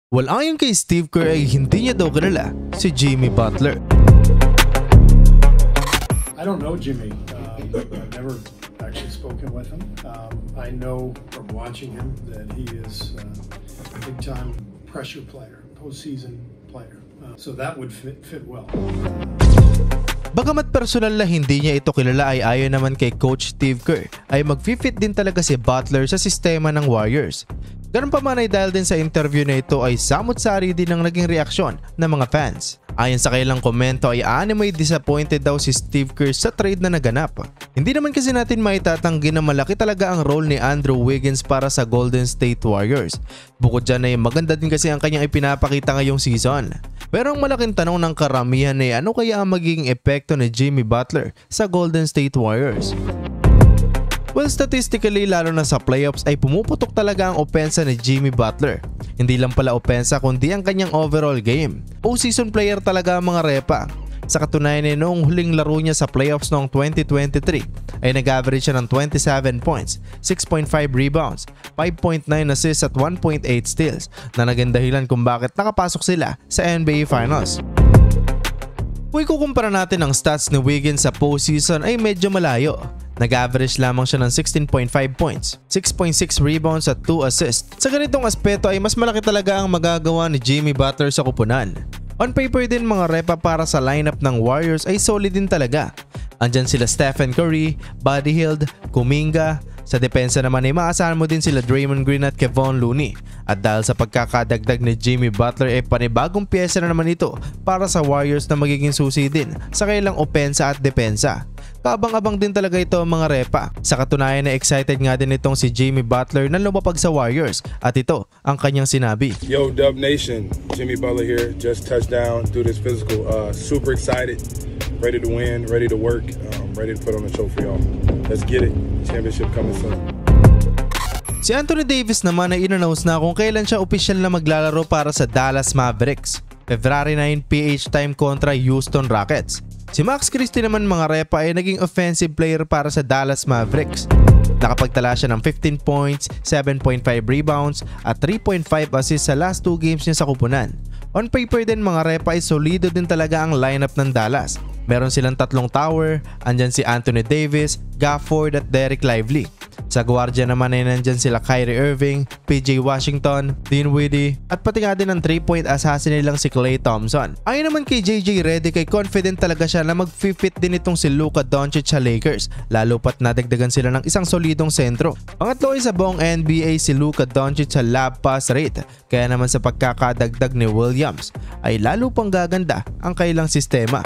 Well, ayon kay Steve Kerr ay hindi niya daw kilala si Jimmy Butler. I don't know Jimmy. I've never actually spoken with him. I know from watching him that he is a big-time pressure player, postseason player. So that would fit well. Bagamat personal na hindi niya ito kilala ay ayon naman kay Coach Steve Kerr ay mag-fit din talaga si Butler sa sistema ng Warriors. Ganun pa man ay dahil din sa interview na ito ay samot-sari din ang naging reaksyon ng mga fans. Ayon sa kailang komento ay anime disappointed daw si Steve Kerr sa trade na naganap. Hindi naman kasi natin maitatanggi na malaki talaga ang role ni Andrew Wiggins para sa Golden State Warriors. Bukod dyan ay maganda din kasi ang kanyang ipinapakita ngayong season. Pero ang malaking tanong ng karamihan ay ano kaya ang magiging epekto ni Jimmy Butler sa Golden State Warriors? Well, statistically lalo na sa playoffs ay pumuputok talaga ang opensa ni Jimmy Butler. Hindi lang pala opensa kundi ang kanyang overall game. Postseason player talaga ang mga repa. Sa katunayan ay noong huling laro niya sa playoffs noong 2023 ay nag-average siya ng 27 points, 6.5 rebounds, 5.9 assists at 1.8 steals na naging dahilan kung bakit nakapasok sila sa NBA Finals. Kung ikukumpara natin ang stats ni Wiggins sa postseason ay medyo malayo. Nag-average lamang siya ng 16.5 points, 6.6 rebounds at 2 assists. Sa ganitong aspeto ay mas malaki talaga ang magagawa ni Jimmy Butler sa kupunan. On paper din mga repa para sa lineup ng Warriors ay solid din talaga. Andyan sila Stephen Curry, Buddy Hield, Kuminga. Sa depensa naman ay maasahan mo din sila Draymond Green at Kevon Looney. At dahil sa pagkakadagdag ni Jimmy Butler ay panibagong pyesa na naman ito para sa Warriors na magiging susi din sa kailang opensa at depensa. Kabang-abang din talaga ito mga repa. Sa katunayan na excited nga din itong si Jimmy Butler na lumapag sa Warriors at ito ang kanyang sinabi. Yo Dub Nation, Jimmy Butler here, just touched down through this physical. Super excited, ready to win, ready to work, ready to put on a show for y'all. Let's get it, championship coming soon. Si Anthony Davis naman ay in-announce na kung kailan siya opisyal na maglalaro para sa Dallas Mavericks. February 9 PH time kontra Houston Rockets. Si Max Christie naman mga repa ay naging offensive player para sa Dallas Mavericks. Nakapagtala siya ng 15 points, 7.5 rebounds at 3.5 assists sa last 2 games niya sa kupunan. On paper din mga repa ay solido din talaga ang lineup ng Dallas. Meron silang tatlong tower, andyan si Anthony Davis, Gafford at Derek Lively. Sa guardia naman ay nandyan sila Kyrie Irving, PJ Washington, Dinwiddie at pati nga din ang 3-point assassin nilang si Klay Thompson. Ayon naman kay JJ Redick ay confident talaga siya na mag-fit din itong si Luka Doncic sa Lakers, lalo pat nadagdagan sila ng isang solidong sentro. Pangatlo ay sa buong NBA si Luka Doncic sa lob pass rate, kaya naman sa pagkakadagdag ni Williams ay lalo pang gaganda ang kailang sistema.